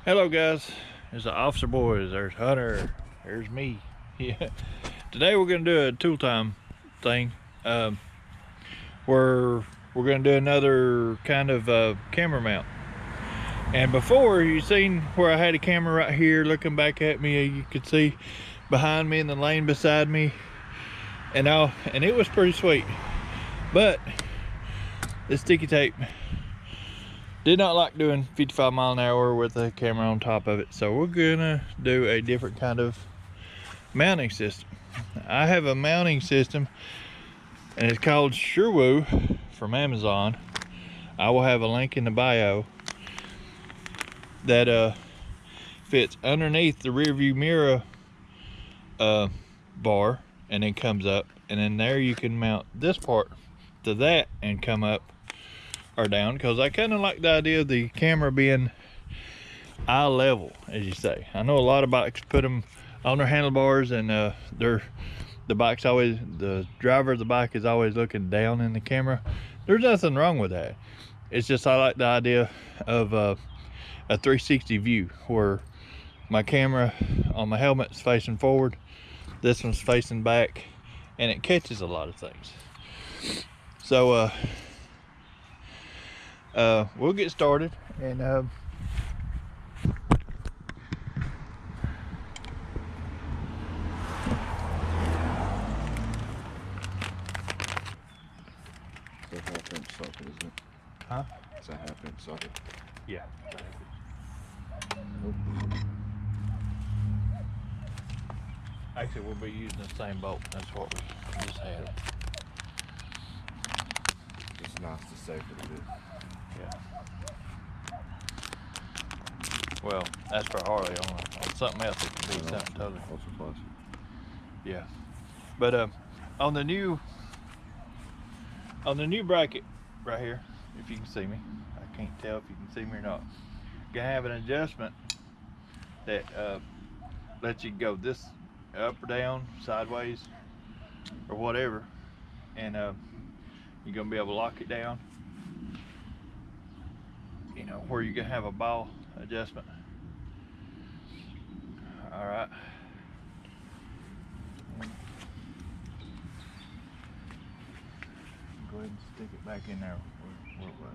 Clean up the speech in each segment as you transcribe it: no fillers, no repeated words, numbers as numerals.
Hello guys, there's the officer boys, there's Hunter, there's me. Yeah. Today we're gonna do a tool time thing. We're gonna do another kind of camera mount. And before, you seen where I had a camera right here looking back at me. You could see behind me in the lane beside me, and it was pretty sweet. But this sticky tape did not like doing 55 mile an hour with a camera on top of it, so we're gonna do a different kind of mounting system. I have a mounting system and it's called Sherwoo from Amazon. I will have a link in the bio that fits underneath the rear view mirror bar, and then comes up, and then there you can mount this part to that and come up or down, because I kind of like the idea of the camera being eye level, as you say. I know a lot of bikes put them on their handlebars, and the driver of the bike is always looking down in the camera. There's nothing wrong with that. It's just I like the idea of a 360 view, where my camera on my helmet is facing forward, this one's facing back, and it catches a lot of things. So we'll get started, and It's a half-inch socket, isn't it? huh? It's a half-inch socket. Yeah. Nope. Actually, we'll be using the same bolt. That's what we just had. It's nice to save it a bit. Yeah. Well, that's for Harley. On something else, it could be something totally. Ultra Classic. Yeah. But on the new bracket right here, if you can see me, I can't tell if you can see me or not. You can have an adjustment that lets you go this up or down, sideways, or whatever, and you're gonna be able to lock it down. You know, where you can have a ball adjustment. All right. Go ahead and stick it back in there where it was.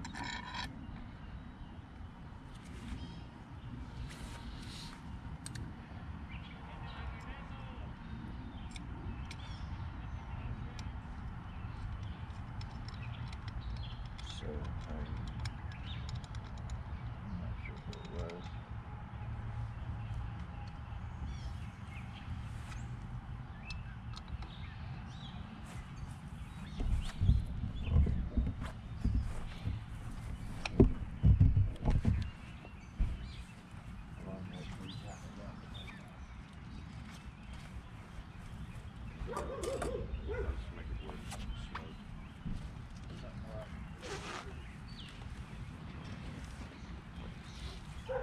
So tiny. I'm not sure where it was. Let's make it work. Slow.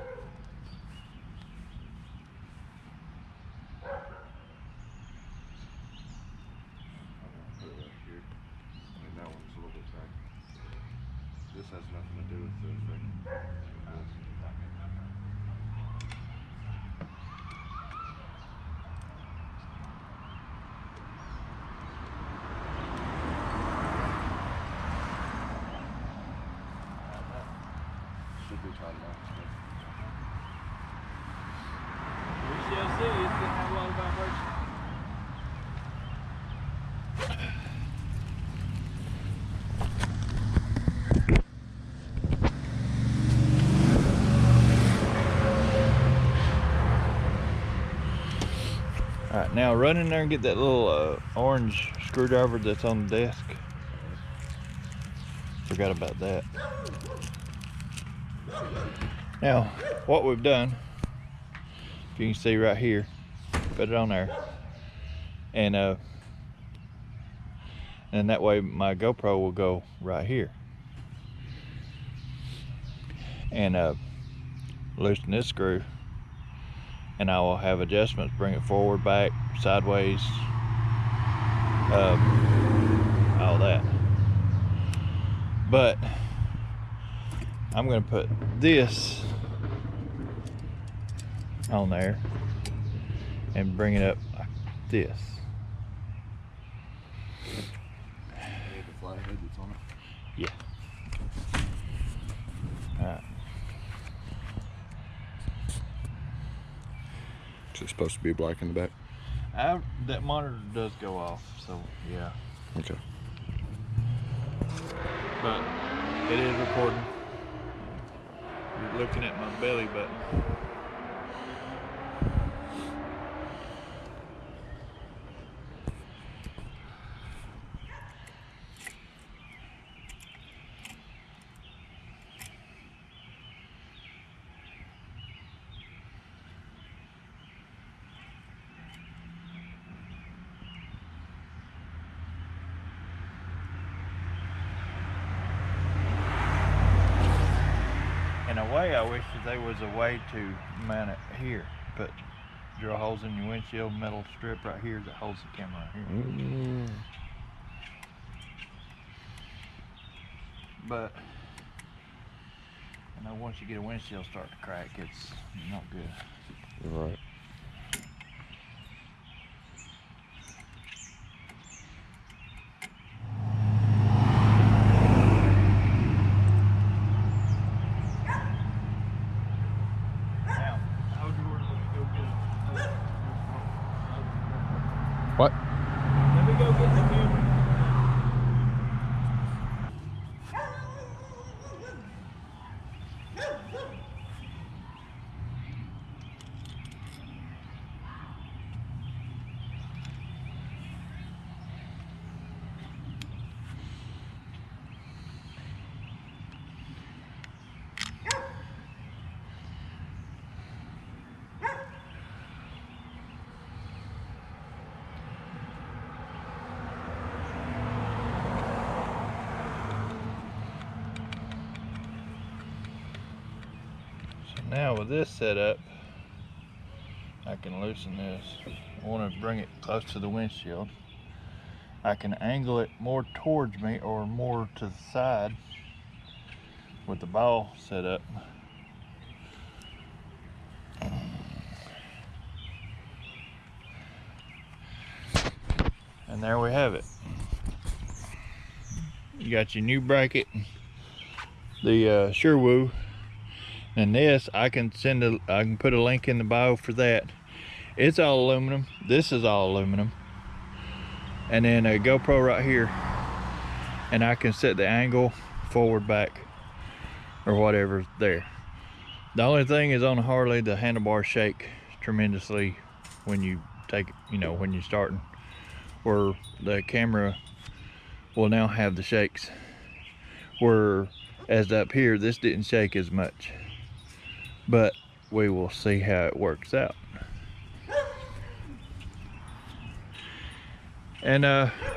Put it right here. I mean, that one's a little bit tight. This has nothing to do with the thing. Should be tight enough. We shall see. It's gonna have a lot of vibration. All right, now run in there and get that little orange screwdriver that's on the desk. Forgot about that. Now, what we've done, if you can see right here, put it on there, and that way my GoPro will go right here, and loosen this screw, and I will have adjustments, bring it forward, back, sideways, all that. But I'm going to put this on there and bring it up like this. The flathead that's on it. Yeah. Alright. Is it supposed to be black in the back? That monitor does go off, so yeah. Okay. But it is recording. You're looking at my belly button. In a way, I wish that there was a way to mount it here. Put drill holes in your windshield, metal strip right here that holds the camera right here. But I know once you get a windshield start to crack, it's not good. Right. Now, hold your order, let me go get it. What? Let me go get the camera. Now with this setup, I can loosen this. I want to bring it close to the windshield. I can angle it more towards me or more to the side with the ball set up. And there we have it. You got your new bracket, the Sherwoo. And this, I can put a link in the bio for that. It's all aluminum. This is all aluminum. And then a GoPro right here. And I can set the angle forward, back, or whatever's there. The only thing is on a Harley, the handlebars shake tremendously when you take it, you know, when you're starting. Where the camera will now have the shakes. Whereas up here, this didn't shake as much. But we will see how it works out. And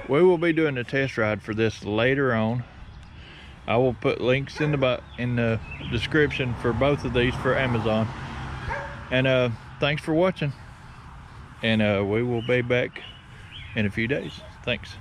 we will be doing a test ride for this later on. I will put links in the description for both of these for Amazon. And thanks for watching. And we will be back in a few days. Thanks.